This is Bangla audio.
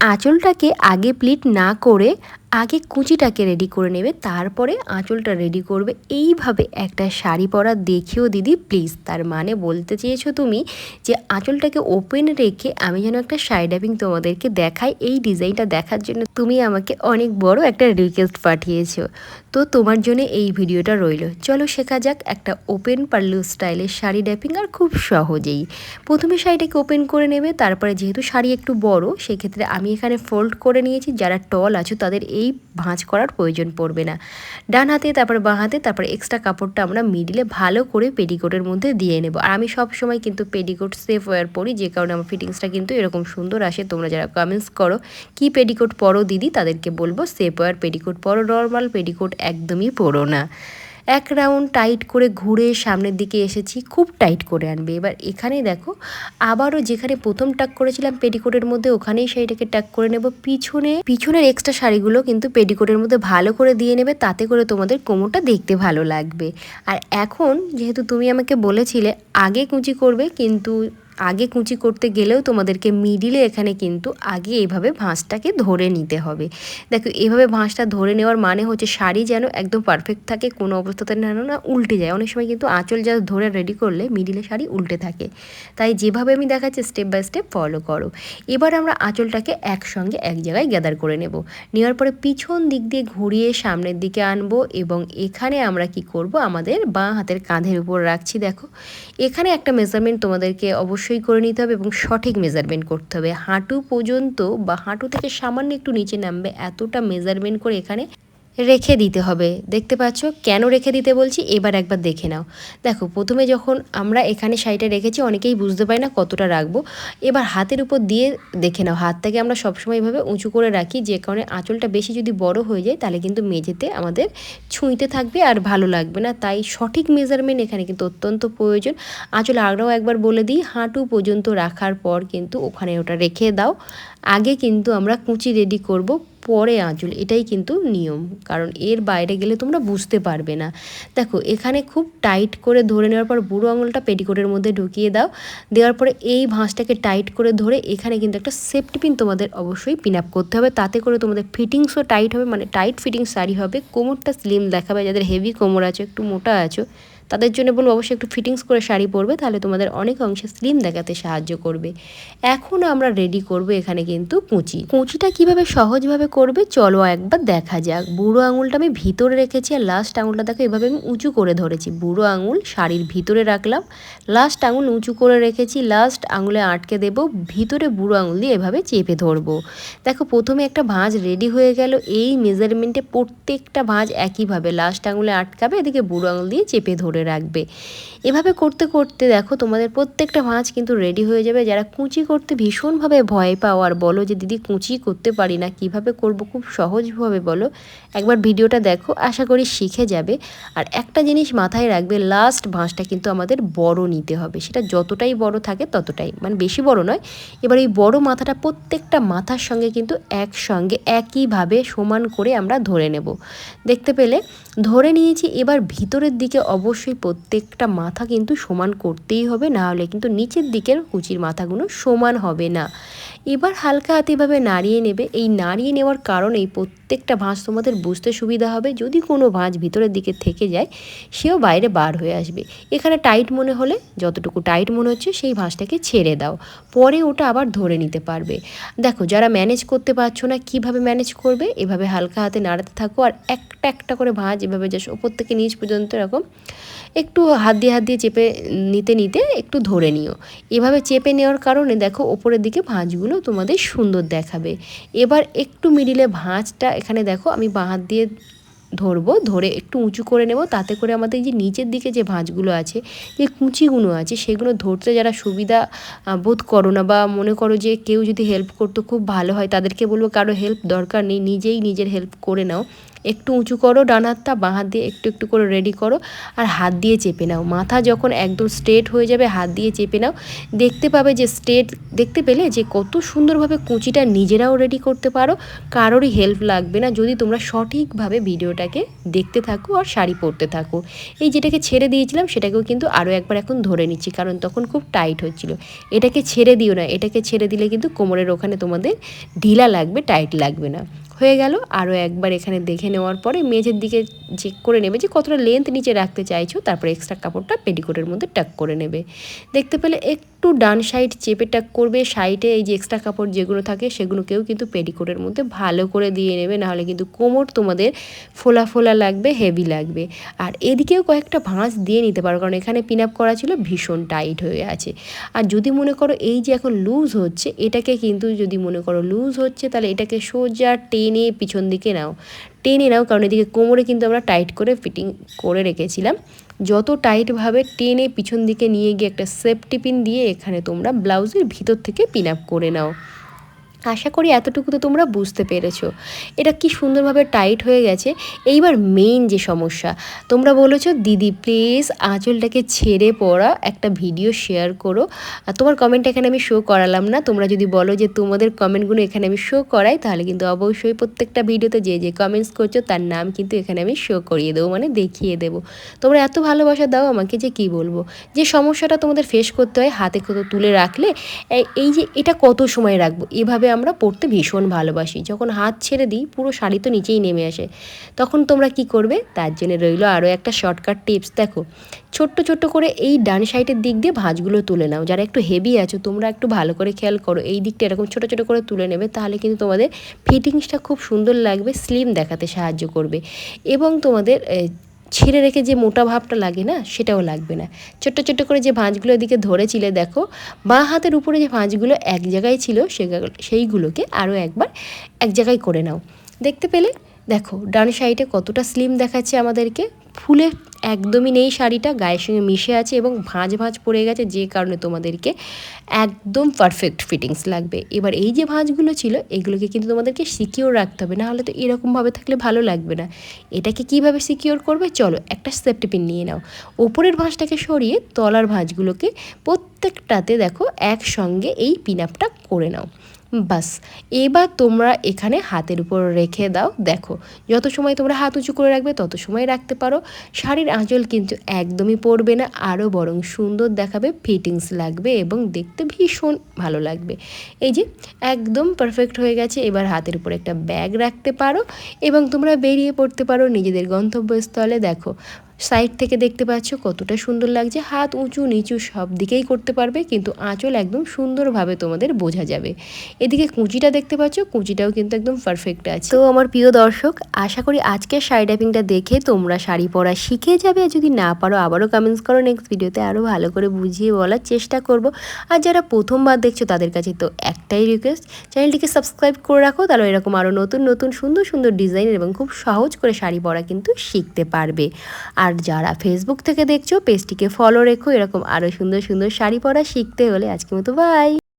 আঁচলটাকে আগে প্লিট না করে আগে কুচিটাকে রেডি করে নেবে, তারপরে আঁচলটা রেডি করবে। এইভাবে একটা শাড়ি পরা দেখিও দিদি প্লিজ। তার মানে বলতে চেয়েছো তুমি যে আঁচলটাকে ওপেন রেখে আমি যেন একটা শাড়ি ড্যাপিং তোমাদেরকে দেখাই, এই ডিজাইনটা দেখার জন্য তুমি আমাকে অনেক বড় একটা রিকোয়েস্ট পাঠিয়েছো। তো তোমার জন্য এই ভিডিওটা রইল। চলো শেখা যাক একটা ওপেন পার্লু স্টাইলের শাড়ি ড্যাপিং, আর খুব সহজেই। প্রথমে শাড়িটাকে ওপেন করে নেবে, তারপরে যেহেতু শাড়ি একটু বড় সেক্ষেত্রে আমি এখানে ফোল্ড করে নিয়েছি। যারা টল আছো তাদের এই ভাঁজ করার প্রয়োজন পড়বে না। ডান হাতে তারপরে বাঁ হাতে, তারপরে এক্সট্রা কাপড়টা আমরা মিডিলে ভালো করে পেটিকোটের মধ্যে দিয়ে নেব। আর আমি সব সময় কিন্তু পেটিকোট সেফ ওয়্যার পরি, যে কারণে আমার ফিটিংসটা কিন্তু এরকম সুন্দর আসে। তোমরা যারা কমেন্টস করো কি পেটিকোট পরো দিদি, তাদেরকে বলবো সেফ ওয়্যার পেটিকোট পরো, নর্মাল পেটিকোট একদমই পরো না। এক রাউন্ড টাইট করে ঘুরে সামনের দিকে এসেছি, খুব টাইট করে আনবে। এবার এখানে দেখো আবারও যেখানে প্রথম টাক করেছিলাম পেটিকোটের মধ্যে, ওখানেই শাড়িটাকে টাক করে নেব। পিছনের এক্সট্রা শাড়িগুলো কিন্তু পেটিকোটের মধ্যে ভালো করে দিয়ে নেবে, তাতে করে তোমাদের কোমরটা দেখতে ভালো লাগবে। আর এখন যেহেতু তুমি আমাকে বলেছিলে আগে কুচি করবে, কিন্তু আগে কুচি করতে গেলেও তোমাদেরকে মিডিলে এখানে কিন্তু আগে এইভাবে ভাঁজটাকে ধরে নিতে হবে। দেখো এইভাবে ভাঁজটা ধরে নেওয়ার মানে হচ্ছে শাড়ি যেন একদম পারফেক্ট থাকে, কোনো অবস্থাতে যেন না উল্টে যায়। অনেক সময় কিন্তু আঁচল যা ধরে রেডি করলে মিডিলে শাড়ি উল্টে থাকে, তাই যেভাবে আমি দেখাচ্ছি স্টেপ বাই স্টেপ ফলো করো। এবার আমরা আঁচলটাকে একসঙ্গে এক জায়গায় গ্যাদার করে নেব। নেওয়ার পরে পিছন দিক দিয়ে ঘুরিয়ে সামনের দিকে আনবো, এবং এখানে আমরা কি করব, আমাদের বাঁ হাতের কাঁধের উপর রাখছি। দেখো এখানে একটা মেজারমেন্ট তোমাদেরকে অবশ্যই করে নিতে হবে, এবং সঠিক মেজারমেন্ট করতে হবে। হাঁটু পর্যন্ত বা হাঁটু থেকে সামান্য একটু নিচে নামবে এতটা মেজারমেন্ট করে এখানে রেখে দিতে হবে। দেখতে পাচ্ছ কেন রেখে দিতে বলছি, এবার একবার দেখে নাও। দেখো প্রথমে যখন আমরা এখানে শাড়িটা রেখেছি অনেকেই বুঝতে পারি না কতটা রাখবো। এবার হাতের উপর দিয়ে দেখে নাও, হাতটাকে আমরা সবসময় এইভাবে উঁচু করে রাখি, যে কারণে আঁচলটা বেশি যদি বড় হয়ে যায় তাহলে কিন্তু মেঝেতে আমাদের ছুঁইতে থাকবে আর ভালো লাগবে না। তাই সঠিক মেজারমেন্ট এখানে কিন্তু অত্যন্ত প্রয়োজন। আঁচল আরও একবার বলে দিই, হাঁটু পর্যন্ত রাখার পর কিন্তু ওখানে ওটা রেখে দাও। আগে কিন্তু আমরা কুচি রেডি করব, পরে আঁচল, এটাই কিন্তু নিয়ম, কারণ এর বাইরে গেলে তোমরা বুঝতে পারবে না। দেখো এখানে খুব টাইট করে ধরে নেওয়ার পর বুড়ো আঙুলটা পেটিকোটের মধ্যে ঢুকিয়ে দাও। দেওয়ার পরে এই ভাঁজটাকে টাইট করে ধরে এখানে কিন্তু একটা সেফটি পিন তোমাদের অবশ্যই পিন আপ করতে হবে, তাতে করে তোমাদের ফিটিংসও টাইট হবে, মানে টাইট ফিটিংস শাড়ি হবে। কোমরটা স্লিম দেখাবে, যাদের হেভি কোমর আছে, একটু মোটা আছো, তাদের জন্য বলবো অবশ্যই একটু ফিটিংস করে শাড়ি পরবে, তাহলে তোমাদের অনেক অংশে স্লিম দেখাতে সাহায্য করবে। এখন আমরা রেডি করব এখানে কিন্তু কুচিটা কিভাবে সহজভাবে করবে চলো একবার দেখা যাক। বুড়ো আঙুলটা আমি ভিতরে রেখেছি, আর লাস্ট আঙুলটা দেখো এভাবে আমি উঁচু করে ধরেছি। বুড়ো আঙুল শাড়ির ভিতরে রাখলাম, লাস্ট আঙুল উঁচু করে রেখেছি, লাস্ট আঙুলে আটকে দেব, ভিতরে বুড়ো আঙুল দিয়ে এভাবে চেপে ধরবো। দেখো প্রথমে একটা ভাঁজ রেডি হয়ে গেল। এই মেজারমেন্টে প্রত্যেকটা ভাঁজ একইভাবে লাস্ট আঙুলে আটকাবে, এদিকে বুড়ো আঙুল দিয়ে চেপে ধরে রাখবে। এভাবে করতে করতে দেখো তোমাদের প্রত্যেকটা ভাঁজ কিন্তু রেডি হয়ে যাবে। যারা কুচি করতে ভীষণভাবে ভয় পাও আর বলো যে দিদি কুচি করতে পারি না, কিভাবে করব, খুব সহজভাবে বলো, একবার ভিডিওটা দেখো, আশা করি শিখে যাবে। আর একটা জিনিস মাথায় রাখবে, লাস্ট ভাঁজটা কিন্তু আমাদের বড় নিতে হবে, সেটা যতটাই বড় থাকে ততটাই, মানে বেশি বড় নয়। এবার এই বড় মাথাটা প্রত্যেকটা মাথার সঙ্গে কিন্তু একসঙ্গে একইভাবে সমান করে আমরা ধরে নেব। দেখতে পেলে ধরে নিয়েছি। এবার ভিতরের দিকে অবশ্যই প্রত্যেকটা মাথা কিন্তু সমান করতেই হবে, না হলে কিন্তু নিচের দিকের কুচির মাথাগুলো সমান হবে না। এবার হালকা হাতে এভাবে নাড়িয়ে নেবে। এই নাড়িয়ে নেওয়ার কারণেই প্রত্যেকটা ভাঁজ তোমাদের বুঝতে সুবিধা হবে। যদি কোনো ভাঁজ ভিতরের দিকে থেকে যায় সেও বাইরে বার হয়ে আসবে। এখানে টাইট মনে হলে, যতটুকু টাইট মনে হচ্ছে সেই ভাঁজটাকে ছেড়ে দাও, পরে ওটা আবার ধরে নিতে পারবে। দেখো যারা ম্যানেজ করতে পারছো না কিভাবে ম্যানেজ করবে, এভাবে হালকা হাতে নাড়াতে থাকো, আর একটা একটা করে ভাঁজ এভাবে জাস্ট ওপর থেকে নিচ পর্যন্ত এরকম একটু হাত দিয়ে চেপে নিতে নিতে একটু ধরে নিও। এভাবে চেপে নেওয়ার কারণে দেখো ওপরের দিকে ভাঁজগুলো তোমাদের সুন্দর দেখাবে। এবার একটু মিডিলে ভাঁজটা এখানে দেখো আমি বাঁ হাত দিয়ে ধরবো, ধরে একটু উঁচু করে নেব, তাতে করে আমাদের যে নিচের দিকে যে ভাঁজগুলো আছে, যে কুচিগুলো আছে, সেগুলো ধরতে যারা সুবিধা বোধ করো না, বা মনে করো যে কেউ যদি হেল্প করতো খুব ভালো হয়, তাদেরকে বলবো কারো হেল্প দরকার নেই, নিজেই নিজের হেল্প করে নাও। একটু উঁচু করো ডান হাতটা, বাঁ হাত দিয়ে একটু একটু করে রেডি করো আর হাত দিয়ে চেপে নাও। মাথা যখন একদম স্ট্রেট হয়ে যাবে হাত দিয়ে চেপে নাও, দেখতে পাবে যে স্ট্রেট, দেখতে পেলে যে কত সুন্দরভাবে কুচিটা নিজেরাও রেডি করতে পারো, কারোরই হেল্প লাগবে না যদি তোমরা সঠিকভাবে ভিডিওটাকে দেখতে থাকো আর শাড়ি পরতে থাকো। এই যেটাকে ছেড়ে দিয়েছিলাম সেটাকেও কিন্তু আরও একবার এখন ধরে নিচ্ছি, কারণ তখন খুব টাইট হচ্ছিল। এটাকে ছেড়ে দিও না, এটাকে ছেড়ে দিলে কিন্তু কোমরের ওখানে তোমাদের ঢিলা লাগবে, টাইট লাগবে না। হয়ে গেল। আরও একবার এখানে দেখে নেওয়ার পরে মেঝের দিকে চেক করে নেবে যে কতটা লেন্থ নিচে রাখতে চাইছো, তারপরে এক্সট্রা কাপড়টা পেটিকোটের মধ্যে টাক করে নেবে। দেখতে পেলে একটু ডান সাইড চেপে টাক করবে, সাইডে এই যে এক্সট্রা কাপড় যেগুলো থাকে সেগুলোকেও কিন্তু পেটিকোটের মধ্যে ভালো করে দিয়ে নেবে, নাহলে কিন্তু কোমর তোমাদের ফোলা ফোলা লাগবে, হেভি লাগবে। আর এদিকেও কয়েকটা ভাঁজ দিয়ে নিতে পারো, কারণ এখানে পিন আপ করা ছিল, ভীষণ টাইট হয়ে আছে। আর যদি মনে করো এই যে এখন লুজ হচ্ছে, এটাকে কিন্তু যদি মনে করো লুজ হচ্ছে তাহলে এটাকে সোজা টেনে পিছন দিকে নাও, টেনে নাও, কারণ এদিকে কোমরে কিন্তু আমরা টাইট করে ফিটিং করে রেখেছিলাম। যত টাইটভাবে টেনে পিছন দিকে নিয়ে গিয়ে একটা সেফটি পিন দিয়ে এখানে তোমরা ব্লাউজের ভিতর থেকে পিন আপ করে নাও। আশা করি এতটুকু তো তোমরা বুঝতে পেরেছো এটা কি সুন্দরভাবে টাইট হয়ে গেছে। এইবার মেইন যে সমস্যা, তোমরা বলেছো দিদি প্লিজ আঁচলটাকে ছেড়ে পরা একটা ভিডিও শেয়ার করো। আর তোমার কমেন্ট এখানে আমি শো করালাম না, তোমরা যদি বলো যে তোমাদের কমেন্টগুলো এখানে আমি শো করাই, তাহলে কিন্তু অবশ্যই প্রত্যেকটা ভিডিওতে যে যে কমেন্টস করছো তার নাম কিন্তু এখানে আমি শো করিয়ে দেবো, মানে দেখিয়ে দেবো। তোমরা এত ভালোবাসা দাও আমাকে যে কি বলবো। যে সমস্যাটা তোমাদের ফেস করতে হয়, হাতে কত তুলে রাখলে এই যে এটা কত সময় রাখবো, এভাবে আমরা পরতে ভীষণ ভালোবাসি। যখন হাত ছেড়ে দিই পুরো শাড়ি তো নিচেই নেমে আসে, তখন তোমরা কি করবে, তার জন্য রইলো আরও একটা শর্টকাট টিপস। দেখো ছোট্ট ছোট্ট করে এই ডান সাইডের দিক দিয়ে ভাঁজগুলো তুলে নাও। যারা একটু হেভি আছো তোমরা একটু ভালো করে খেয়াল করো, এই দিকটা এরকম ছোটো ছোটো করে তুলে নেবে, তাহলে কিন্তু তোমাদের ফিটিংসটা খুব সুন্দর লাগবে, স্লিম দেখাতে সাহায্য করবে। এবং তোমাদের ছেড়ে রেখে যে মোটা ভাবটা লাগে না, সেটাও লাগবে না। ছোট্ট ছোট্ট করে যে ভাঁজগুলো এদিকে ধরেছিলে, দেখো বাঁ হাতের উপরে যে ভাঁজগুলো এক জায়গায় ছিল সেইগুলোকে আরও একবার এক জায়গায় করে নাও। দেখতে পেলে দেখো ডান সাইডে কতটা স্লিম দেখাচ্ছে আমাদেরকে, ফুলে একদমই নেই, শাড়িটা গায়ের সঙ্গে মিশে আছে এবং ভাঁজ ভাঁজ পড়ে গেছে, যে কারণে তোমাদেরকে একদম পারফেক্ট ফিটিংস লাগবে। এবার এই যে ভাঁজগুলো ছিল এগুলোকে কিন্তু তোমাদেরকে সিকিওর রাখতে হবে, নাহলে তো এরকমভাবে থাকলে ভালো লাগবে না। এটাকে কিভাবে সিকিওর করবে, চলো একটা সেফটি পিন নিয়ে নাও, ওপরের ভাঁজটাকে সরিয়ে তলার ভাঁজগুলোকে প্রত্যেকটাতে দেখো একসঙ্গে এই পিন আপটা করে নাও। বাস, এবার তোমরা এখানে হাতের উপর রেখে দাও। দেখো যত সময় তোমরা হাত উঁচু করে রাখবে তত সময় রাখতে পারো, শাড়ির আঁচল কিন্তু একদমই পড়বে না, আরও বরং সুন্দর দেখাবে, ফিটিংস লাগবে এবং দেখতে ভীষণ ভালো লাগবে। এই যে একদম পারফেক্ট হয়ে গেছে। এবার হাতের উপর একটা ব্যাগ রাখতে পারো এবং তোমরা বেরিয়ে পড়তে পারো নিজেদের গন্তব্যস্থলে। দেখো সাইড থেকে দেখতে পাচ্ছ কতটা সুন্দর লাগছে, হাত উঁচু নিচু সব দিকেই করতে পারবে, কিন্তু আঁচল একদম সুন্দরভাবে তোমাদের বোঝা যাবে। এদিকে কুঁচিটা দেখতে পাচ্ছ, কুঁচিটাও কিন্তু একদম পারফেক্ট আছে। তো আমার প্রিয় দর্শক, আশা করি আজকের শাড়ি টাইপিংটা দেখে তোমরা শাড়ি পরা শিখে যাবে, আর যদি না পারো আবারও কমেন্টস করো, নেক্সট ভিডিওতে আরও ভালো করে বুঝিয়ে বলার চেষ্টা করব। আর যারা প্রথমবার দেখছো তাদের কাছে তো একটাই রিকোয়েস্ট, চ্যানেলটিকে সাবস্ক্রাইব করে রাখো, তাহলে এরকম আরও নতুন নতুন সুন্দর সুন্দর ডিজাইন এবং খুব সহজ করে শাড়ি পরা কিন্তু শিখতে পারবে। আর যারা ফেসবুক থেকে দেখছো পেজটিকে ফলো রেখো, এরকম আরও সুন্দর সুন্দর শাড়ি পরা শিখতে হলে। আজকের মতো বাই।